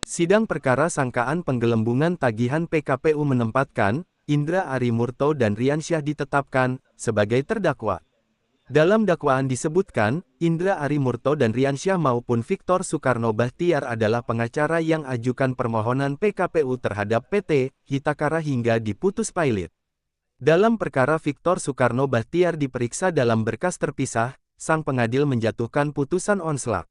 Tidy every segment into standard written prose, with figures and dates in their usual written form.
Sidang perkara sangkaan penggelembungan tagihan PKPU menempatkan, Indra Arimurto dan Riansyah ditetapkan sebagai terdakwa. Dalam dakwaan disebutkan, Indra Arimurto dan Riansyah maupun Victor Soekarno Bachtiar adalah pengacara yang ajukan permohonan PKPU terhadap PT Hitakara hingga diputus pailit. Dalam perkara Victor Soekarno Bachtiar diperiksa dalam berkas terpisah, sang pengadil menjatuhkan putusan onslak.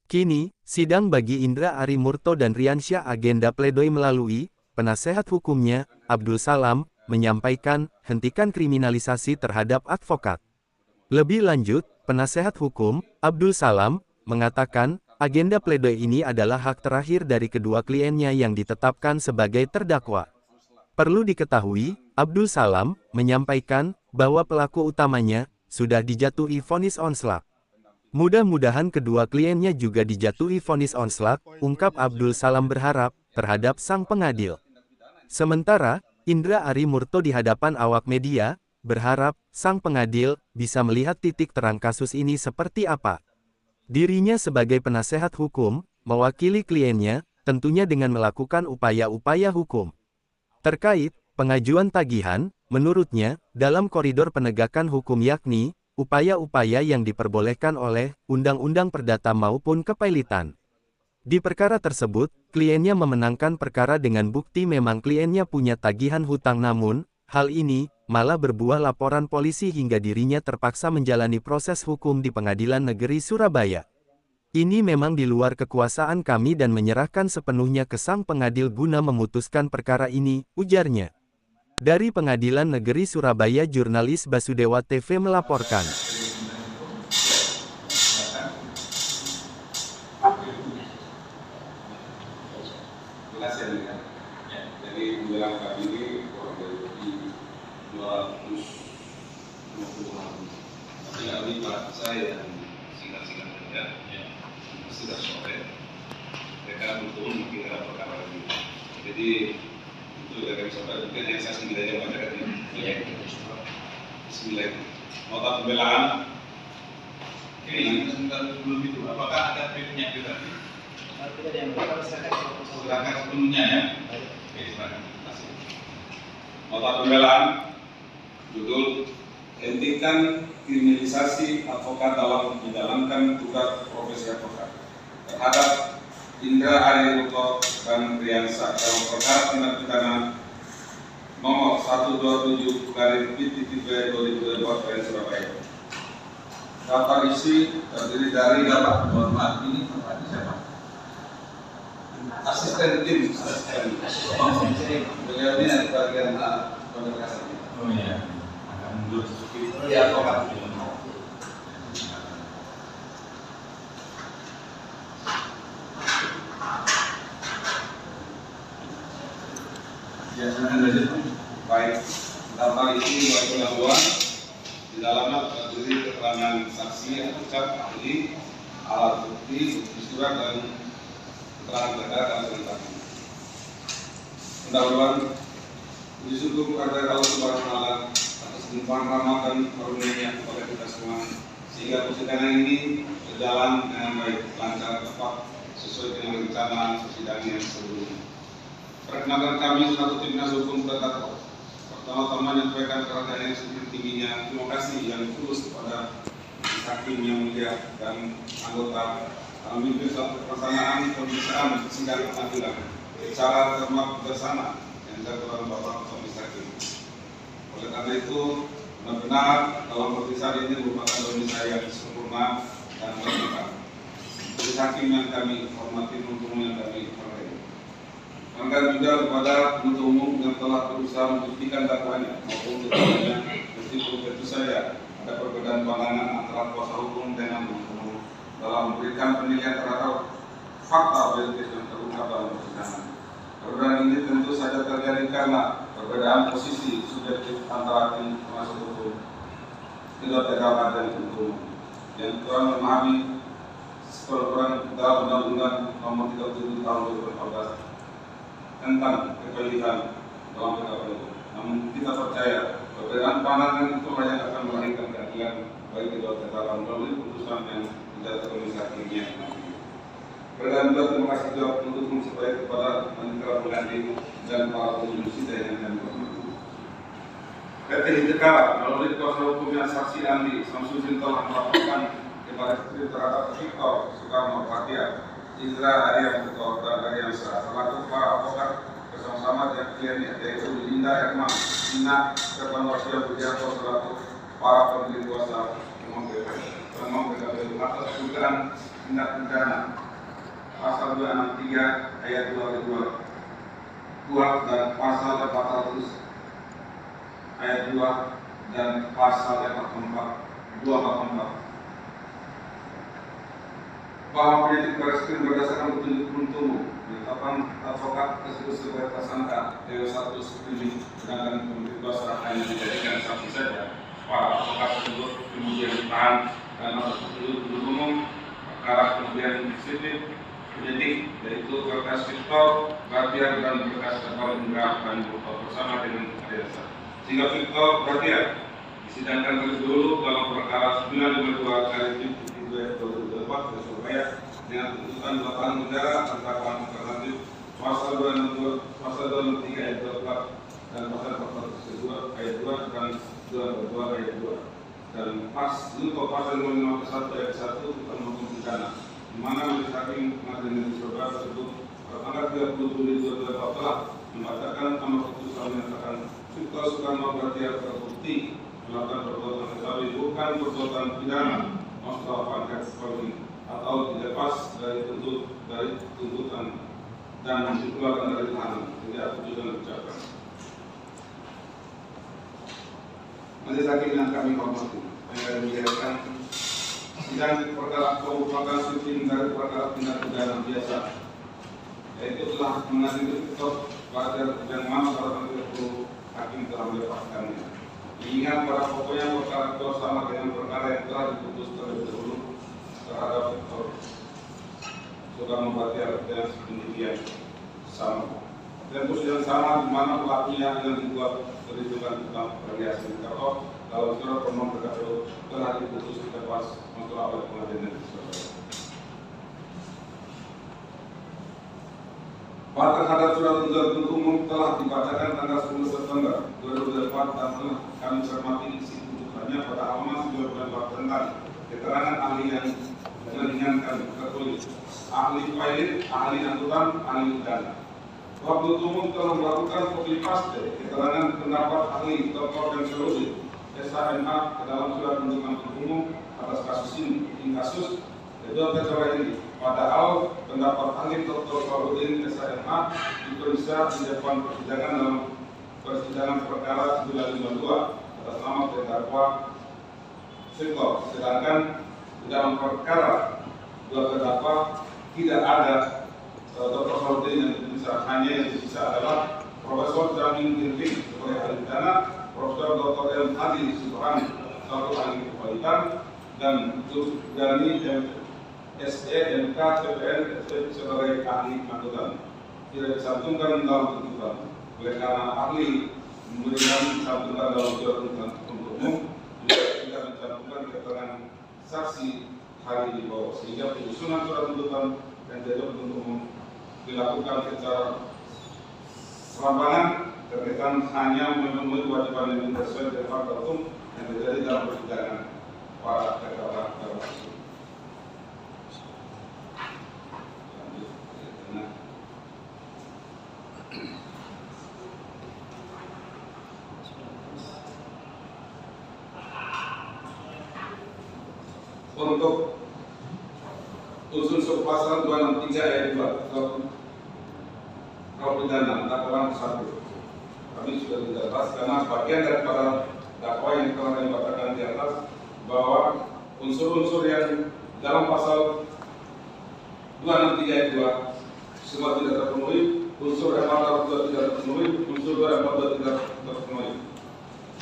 Kini, sidang bagi Indra Arimurto dan Riansyah agenda pledoi melalui penasehat hukumnya, Abdul Salam, menyampaikan hentikan kriminalisasi terhadap advokat. Lebih lanjut, penasehat hukum, Abdul Salam, mengatakan, agenda pledoi ini adalah hak terakhir dari kedua kliennya yang ditetapkan sebagai terdakwa. Perlu diketahui, Abdul Salam, menyampaikan, bahwa pelaku utamanya, sudah dijatuhi vonis onslak. Mudah-mudahan kedua kliennya juga dijatuhi vonis onslak, ungkap Abdul Salam berharap, terhadap sang pengadil. Sementara, Indra Arimurto di hadapan awak media, berharap, sang pengadil, bisa melihat titik terang kasus ini seperti apa. Dirinya sebagai penasehat hukum, mewakili kliennya, tentunya dengan melakukan upaya-upaya hukum. Terkait pengajuan tagihan, menurutnya, dalam koridor penegakan hukum yakni, upaya-upaya yang diperbolehkan oleh Undang-Undang Perdata maupun kepailitan. Di perkara tersebut, kliennya memenangkan perkara dengan bukti memang kliennya punya tagihan hutang namun, hal ini, malah berbuah laporan polisi hingga dirinya terpaksa menjalani proses hukum di Pengadilan Negeri Surabaya. Ini memang di luar kekuasaan kami dan menyerahkan sepenuhnya ke sang pengadil guna memutuskan perkara ini, ujarnya. Dari Pengadilan Negeri Surabaya jurnalis Basudewa TV melaporkan. Jadi menjelang kami ini kurang lebih 250-an. Tapi kami Pak saya yang singkat-singkat saja, sudah sore. Mereka betul mungkin ada perkara lagi. Jadi itu yang kami sampaikan mungkin yang saya sendiri aja bacakan ini. Bismillah. Nota pembelaan. Ini sebelum itu, apakah ada printnya kita? Tidak ada yang silakan sepenuhnya ya. Oke, silakan. Terima kasih. Nota pembelaan. Judul: hentikan kriminalisasi advokat dalam menjalankan tugas profesi advokat terhadap Indra Arimurto dan Riansyah dalam perkara tindak pidana nomor 127/PTTB 2024 PN Surabaya. Daftar isi terdiri dari dapat hormat ini tempatnya siapa? Asisten tim. Beliau ini ada bagian komunikasi. Oh iya, agak mundur sedikit. Iya, advokat. Ya, silakan lanjut. Baik, daftar isi bagi pendahuluan di dalamnya terdiri keterangan saksi, ucap ahli, alat bukti, surat dan keterangan terdakwa dan cerita. Pendahuluan: puji syukur kepada Allah Subhanahu wa Ta'ala atas limpahan rahmat dan karunia kepada kita semua, sehingga persidangan ini berjalan dengan baik, lancar, tepat, sesuai dengan rencana persidangan yang sebelumnya. Perkenalkan kami selaku timnas hukum terdakwa. Pertama-tama menyampaikan kehargaan yang setinggi-tingginya terima kasih yang tulus kepada hakim yang mulia dan anggota dalam memimpin suatu pelaksanaan pemeriksaan sidang pengadilan secara cermat bersama yang dilakukan Bapak Komisi Hakim. Oleh karena itu, benar-benar dalam pemeriksaan ini merupakan pemeriksaan yang sempurna dan lengkap. Komisi Hakim yang kami hormati, penuntut yang kami hargai. Angkat juga kepada penuntut umum yang telah berusaha membuktikan dakwanya maupun keterangannya, meskipun tentu saja ada perbedaan pandangan antara kuasa hukum dengan penuntut umum dalam memberikan penilaian terhadap fakta objektif yang terungkap dalam persidangan. Perbedaan ini tentu saja terjadi karena perbedaan posisi subjektif antara tim penasihat hukum, tidak tegakkan dan penuntut umum yang kurang memahami peraturan dalam Undang-Undang Nomor 37 Tahun 2014 tentang kepailitan dalam perkara itu. Namun kita percaya perbedaan pandangan itu hanya akan melahirkan keadilan bagi kedua terdakwa melalui putusan yang tidak tertulis hakimnya. Perbedaan juga terima kasih juga penuntut umum umum sebaik kepada Menteri Pengganti dan para pengunjung sidang yang kami hormati. PT Hitekara melalui kuasa hukum yang saksi ahli Samsudin telah melaporkan kepada terhadap Victor Soekarno Pratia, Indra Arya Putra dan Aryansa selaku para advokat bersama-sama dengan kliennya yaitu Linda Herman, Ina Serbanwarsia Budianto selaku para pemilik kuasa PKPU atas dugaan tindak pidana pasal 263 ayat 2 dan pasal 400 ayat 2 dan pasal 244 bahwa penyidik Barreskrim berdasarkan petunjuk penuntut umum menetapkan advokat tersebut sebagai tersangka T1 Juni, sedangkan pemilik kuasa hanya dijadikan saksi saja. Para advokat tersebut kemudian ditahan dan atas petunjuk penuntut umum perkara kemudian disiplin penyidik yaitu berkas Victor Bahtiar dan berkas Terdakwa Indra dan bersama dengan Aryansa, sehingga Victor Bahtiar disidangkan terlebih dahulu dalam perkara 952/2024 di Surabaya dengan tuntutan 8 tahun penjara dan dakwaan alternatif pasal 263 ayat 24 dan pasal 402 ayat 2 dan 222 ayat 2 dan untuk pasal 551 ayat 1 tentang hukum pidana, di mana majelis hakim pengadilan negeri Surabaya tersebut pada tanggal 30 Juli 2024 telah membacakan amar putusan menyatakan Victor Soekarno Pratia terbukti melakukan perbuatan tetapi bukan perbuatan pidana atau dilepas dari tuntutan dan dikeluarkan dari tahanan. Tidak putusan diucapkan. Majelis hakim yang kami hormati, yang kami muliakan, sidang perkara merupakan sifting dari perkara tindak pidana biasa, yaitu telah mengadili Victor Bahtiar yang mana pada tanggal 30 hakim telah melepaskannya. Ingat pada pokoknya perkara itu sama dengan perkara yang telah diputus terlebih dahulu terhadap Victor Soekarno Pratia dengan demikian sama. Dan yang sama di mana pelakunya yang dibuat perhitungan tentang variasi indikator dalam surat permohonan PKPU telah diputus lepas masalah oleh pengadilan negeri Surabaya. Terhadap surat tuntutan umum telah dibacakan tanggal 10 September 2024 dan telah kami cermati isi tuntutannya pada halaman 94 tentang keterangan ahli yang meringankan tertulis ahli pilot, ahli angkutan, ahli udara. Waktu umum telah melakukan copy paste keterangan pendapat ahli Dr. Benserudin SHMH ke dalam surat tuntutan umum atas kasus ini. Kasus kedua perkara ini, padahal pendapat ahli Dr. Benserudin SHMH diperiksa di depan persidangan dalam persidangan perkara 952 atas nama terdakwa Victor, sedangkan di dalam perkara dua terdakwa tidak ada Dr. Benserudin yang diperiksa, hanya yang diperiksa adalah Profesor Jamin Ginting sebagai ahli pidana, Profesor Dr. M. Hadi Subrani selaku ahli kepalitan, dan Dani SE MK CPN sebagai ahli angkutan. Tidak disantumkan dalam tuntutan. Oleh karena ahli memberikan disantumkan dalam surat tuntutan umum, juga tidak mencantumkan keterangan saksi hari di bawah, sehingga penyusunan surat tuntutan dan jadwal penuntut umum dilakukan secara serampangan terkesan hanya memenuhi kewajiban yang sesuai dengan fakta hukum yang terjadi dalam persidangan para terdakwa tersebut. Untuk unsur pasal 263 ayat 2 Kuhap pidana dakwaan 1 kami sudah jelas karena bagian daripada dakwah yang telah kami bacakan di atas bahwa unsur-unsur yang dalam pasal 263 ayat 2 semua tidak terpenuhi, unsur M402 tidak terpenuhi, unsur 242 tidak terpenuhi.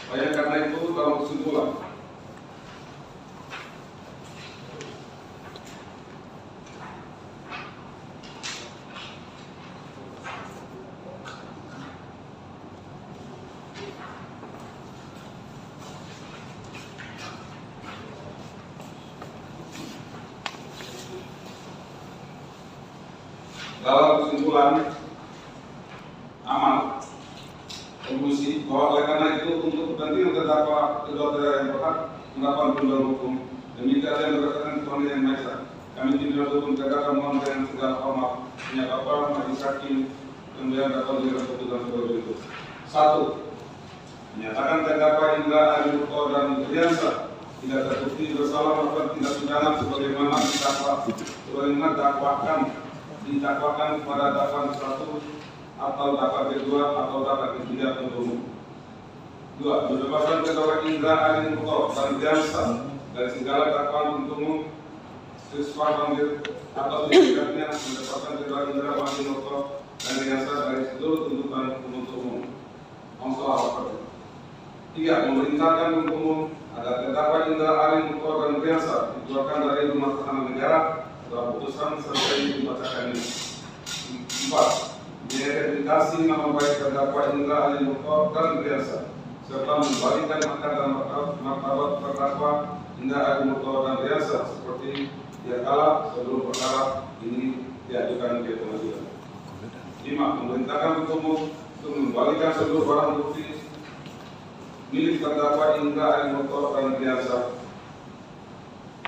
Oleh karena itu dalam kesimpulan dalam kesimpulan amal konklusi bahwa oleh karena itu untuk kepentingan terdakwa kedua terdakwa yang berhak mendapatkan tuntutan hukum demikian yang berdasarkan Tuhan yang Maha Esa kami tidak hukum terdakwa mohon dengan segala hormat menyatakan majelis hakim kemudian dapat memberikan keputusan sebagai berikut. 1. Menyatakan terdakwa Indra Ari Murto dan Riansyah tidak terbukti bersalah melakukan tindak pidana sebagaimana didakwakan pada dakwaan 1 atau dakwaan kedua atau dakwaan ketiga untuk umum. 2. Berdasarkan terdakwa Indra Ari Murto dan Riansyah dari segala dakwaan untuk umum siswa panggil atau tidaknya mendapatkan terdakwa Indra Ari Murto dan Riansyah dari seluruh tuntutan untuk umum. Omsal 3. Memerintahkan untuk umum agar terdakwa Indra Ari Murto dan Riansyah dikeluarkan dari rumah tahanan negara setelah putusan selesai dibacakan ini. 4. Direhabilitasi nama baik terdakwa Indra Ari Murto dan Riansyah serta membalikan martabat terdakwa Indra Ari Murto dan Riansyah seperti dia kala sebelum perkara ini diajukan ke pengadilan. 5. Memerintahkan untuk umum untuk membalikan seluruh barang bukti milik terdakwa Indra Ari Murto dan Riansyah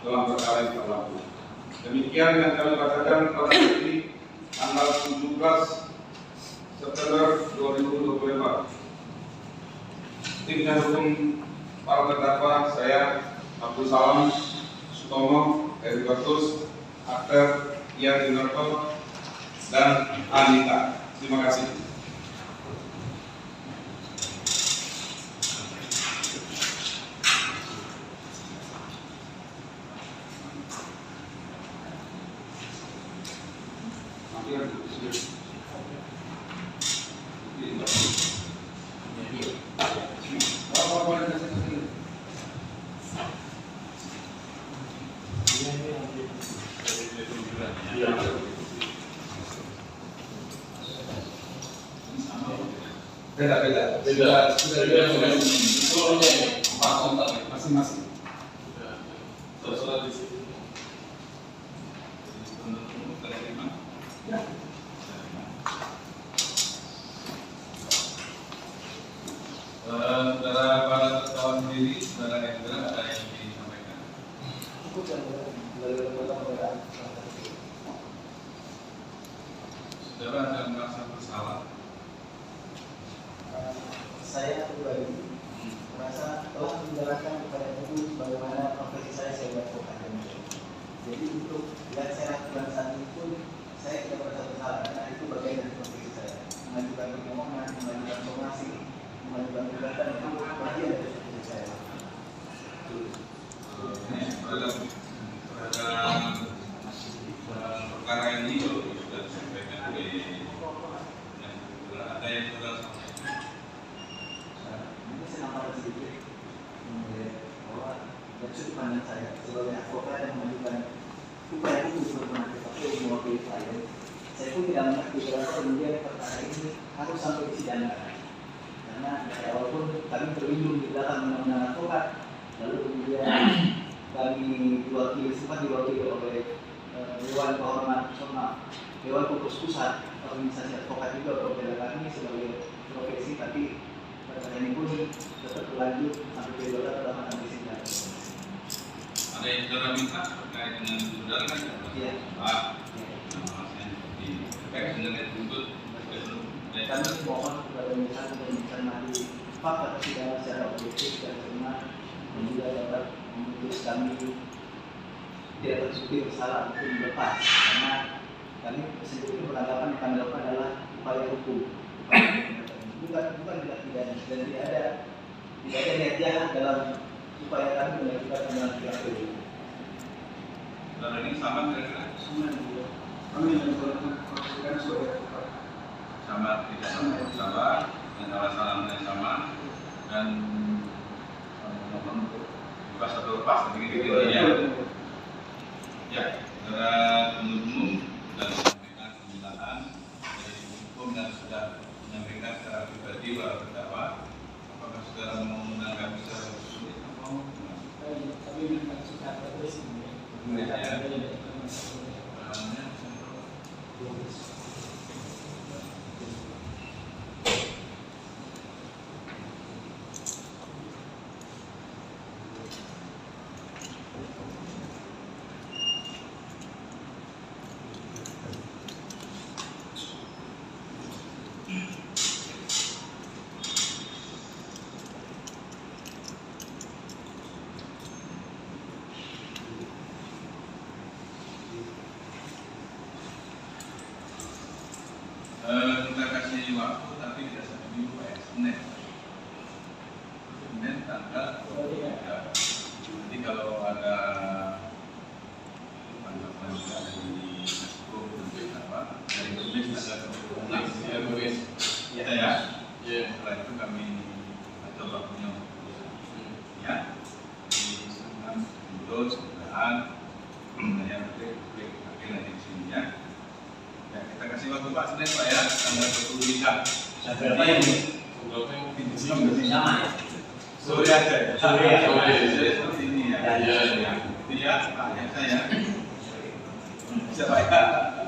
dalam perkara yang berlaku. Demikian yang kami bacakan pada hari tanggal 17 September 2024. Tim hukum para terdakwa saya Abdul Salam Sutomo, Eri Batus, Akter Ian Dinarto, dan Anita. Terima kasih. Beda. Masing-masing. Soal di sini. Saudara para terdakwa sendiri, saudara Hendra ada yang ingin disampaikan? Saudara ada merasa bersalah? Saya pribadi merasa telah menjalankan kepada ibu bagaimana profesi saya sebagai advokat. Jadi untuk yang saya lakukan saat ini pun saya tidak merasa bersalah karena itu bagian dari profesi saya. Mengajukan permohonan, mengajukan somasi, mengajukan gugatan itu bagian dari profesi saya. Perkara ini sudah disampaikan oleh ada yang sudah sedikit bahwa dari sudut pandang saya sebagai advokat yang mengajukan upaya itu sebagai KPU mewakili klien, saya pun tidak mengerti kenapa kemudian perkara ini harus sampai disidangkan. Karena dari awal pun kami terlindung di belakang undang-undang advokat, lalu kemudian kami diwakili oleh Dewan Kehormatan Dewan Pengutus Pusat Organisasi Advokat juga berbeda kami sebagai profesi, tapi perkara ini pun tetap berlanjut sampai ke saudara dalam kami sidang. Ada yang saudara minta terkait dengan saudara kan? Iya. Pak, terkait dengan yang disebut kami mohon kepada majelis untuk mencermati fakta persidangan secara objektif dan cermat dan juga dapat memutus kami tidak terbukti bersalah untuk dilepas, karena kami sendiri beranggapan yang kami lakukan adalah upaya hukum, bukan tidak pidana, dan tidak ada niat jahat dalam upaya kami mengajukan pengajuan PKPU. saudara ini sama kira-kira? Kami melakukan sebagai Sama, tidak sama, dengan alasan yang sama, dan lepas atau lepas, begitu ya. Ya, saudara penuntut umum sudah menyampaikan pembelaan dari hukum dan sudah menyampaikan secara pribadi para terdakwa. Apakah saudara mau menanggapi secara khusus atau kami minta surat tertulis ya? kasih waktu tapi tidak 1 minggu Pak ya, Senin. Senin tanggal 23. Nanti kalau ada tanggapan dari Nasco untuk apa dari Kemis tanggal 26 ya Kemis kita ya. Setelah itu kami coba punya ya di Sunan Guru Sebelahan yang akhir di sini ya. Ya, kita kasih waktu Pak Senin Pak ya, tanggal 23. Sampai berapa ini? Sama ya? Sore aja. Sore seperti ini ya. Itu ya Pak ya saya. Bisa Pak ya?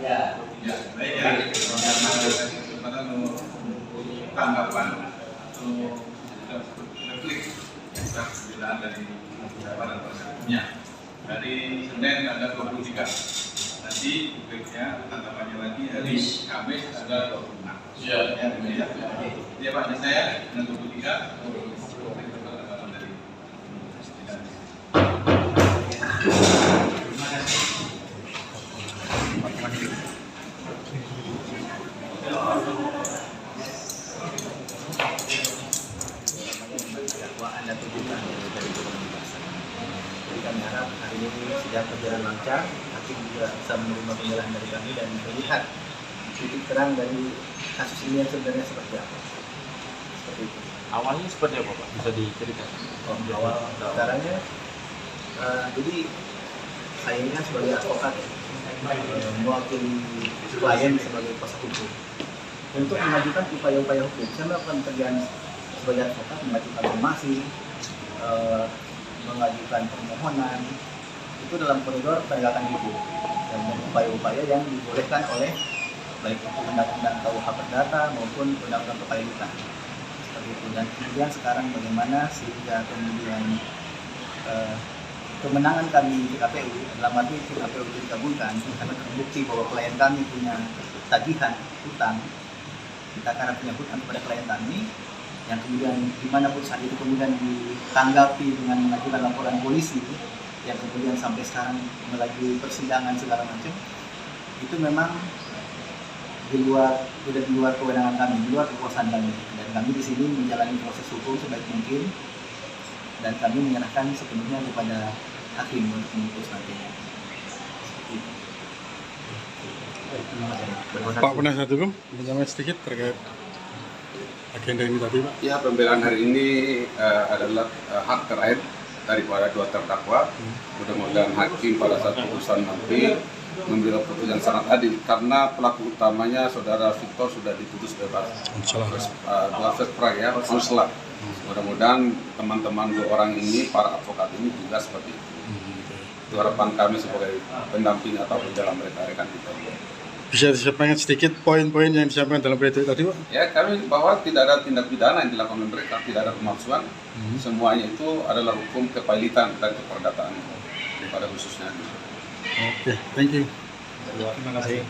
Ya. Ya, baik ya. Kesempatan untuk tanggapan atau replik atas pembelaan dari para persatunya dari Senin tanggal 23. Nanti repliknya tanggapannya lagi hari Kamis tanggal 26. Iya. Ya Pak, saya tanggal 23. Dakwaan dan tuntutan dari pembebasan. Jadi kami harap hari ini sidang berjalan lancar, hakim juga bisa menerima pembelaan dari kami dan melihat titik terang dari kasus ini yang sebenarnya seperti apa. Seperti itu. Awalnya seperti apa Pak? Bisa diceritakan? Awal caranya, jadi saya ini kan sebagai advokat mewakili klien sebagai kuasa hukum. Untuk mengajukan upaya-upaya hukum, saya melakukan pekerjaan sebagai advokat, mengajukan somasi, mengajukan permohonan, itu dalam koridor penegakan hukum dan upaya-upaya yang dibolehkan oleh baik itu undang-undang KUH Perdata maupun undang-undang kepayilitan. Seperti itu. Dan kemudian sekarang bagaimana sehingga kemudian kemenangan kami di KPU, dalam arti KPU itu dikabulkan karena terbukti bahwa klien kami punya tagihan hutang, kita karena punya hutang kepada klien kami, yang kemudian dimanapun saat itu kemudian ditanggapi dengan mengajukan laporan polisi, yang kemudian sampai sekarang melalui persidangan segala macam, itu memang sudah di luar kewenangan kami, di luar kekuasaan kami, dan kami di sini menjalani proses hukum sebaik mungkin, dan kami menyerahkan sepenuhnya kepada hakim untuk memutus nantinya. Seperti itu. Pak penasihat hukum, menyampaikan sedikit terkait agenda ini tadi Pak. Ya, pembelaan hari ini adalah hak terakhir daripada dua terdakwa. Mudah-mudahan hakim pada saat putusan nanti memberikan putusan sangat adil karena pelaku utamanya saudara Victor sudah diputus bebas. Dua frag ya, muslah. Mudah-mudahan teman-teman dua orang ini, para advokat ini juga seperti itu. Itu harapan kami sebagai pendamping atau dalam rekan-rekan kita. Bisa disampaikan sedikit poin-poin yang disampaikan dalam berita tadi Pak? Ya, kami bahwa tidak ada tindak pidana yang dilakukan oleh mereka, tidak ada pemalsuan. Semuanya itu adalah hukum kepailitan dan keperdataan pada khususnya. Oke, thank you. Terima kasih.